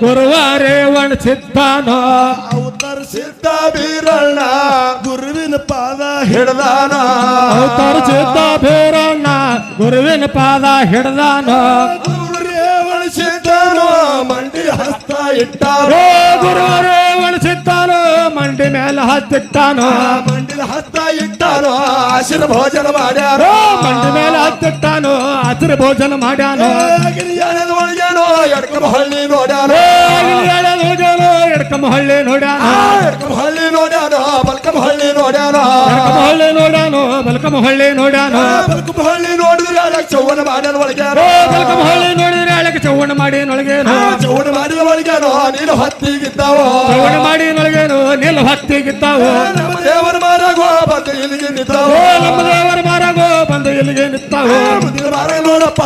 ಗುರುವಾರೇ ಒಣಸಿದ್ದಾನೋ ಅವತರಿಸಿದ್ದ ಬೀರಣ್ಣ ಗುರುವಿನ ಪಾದ ಹಿಡ್ದಾನ ಅವತರಿಸಿದ್ದ ಬೀರಣ್ಣ ಗುರುವಿನ ಪಾದ ಹಿಡ್ದಾನೋ ಗುರುವರೇ ಒಣಸಿದ್ದಾನೋ ಮಂಡಿ ಹಸ್ತ ಇಟ್ಟಾರೋ ಗುರುವಾರೇ ಒಣಸಿದ್ದಾನೋ ಮಂಡಿ ಮೇಲೆ ಹತ್ತಿಟ್ಟಾನೋ ಮಂಡಿನ ಹಸ್ತ ಇಟ್ಟಾನೋ ಆಶೀರ್ ಭೋಜನ ಮಾಡ್ಯಾರೋ ಮಂಡಿ ಮೇಲೆ ಹತ್ತಿಟ್ಟಾನೋ ಹಸಿರು ಭೋಜನ ಮಾಡ್ಯಾನೋ ಒಳಗ್ಯಾನೋ ಎಡ್ಕಮ ಹಳ್ಳಿ ನೋಡ್ಯಾನೋ ಎಡ್ಕಮ್ಮ ಹಳ್ಳಿ ನೋಡ್ಯಾನೋ ಎಡ್ಕಮ ಹಳ್ಳಿ ನೋಡ್ಯಾನೋ ಬಲ್ಕಮ ಹಳ್ಳಿ ನೋಡ್ಯಾನೋ ಹಳ್ಳಿ ನೋಡ್ಯಾನೋ ಬಲ್ಕಮ್ಮ ಹಳ್ಳಿ ನೋಡ್ಯಾನೋ ಬಲ್ಕಮ ಹಳ್ಳಿ ನೋಡಿದ್ರೆ ಚೌವನ ಮಾಡ್ಯಾನ ಒಳಗ್ಯಾನೋ ಬಲ್ಕಮ್ಮ ಹಳ್ಳಿ ನೋಡಿದ್ರೆ ಅಳಕ್ಕೆ ಚೌವಣ ಮಾಡಿ ನೊಳಗೇನು ಚೌವನ ಮಾಡಿದ ಒಳಗ್ಯಾನೋ ನೀನು ಹತ್ತಿಗಿದ್ದಾವೋ ಚೌವಣ ಮಾಡಿ ನೊಳಗೇನು ನಿಲ್ಲು ಹತ್ತಿಗಿದ್ದಾವು ನಮ್ಮ ದೇವರ ಮಾರಾಗೋ ಬಂದು ಇಲ್ಲಿಗೆ ನಿಂತಾವೋ ನಮ್ಮ ದೇವರ ಮಾರಾಗೋ ಬಂದು ಇಲ್ಲಿಗೆ ನಿಂತಾವು ಮಾರಾಗ ನೋಡಪ್ಪ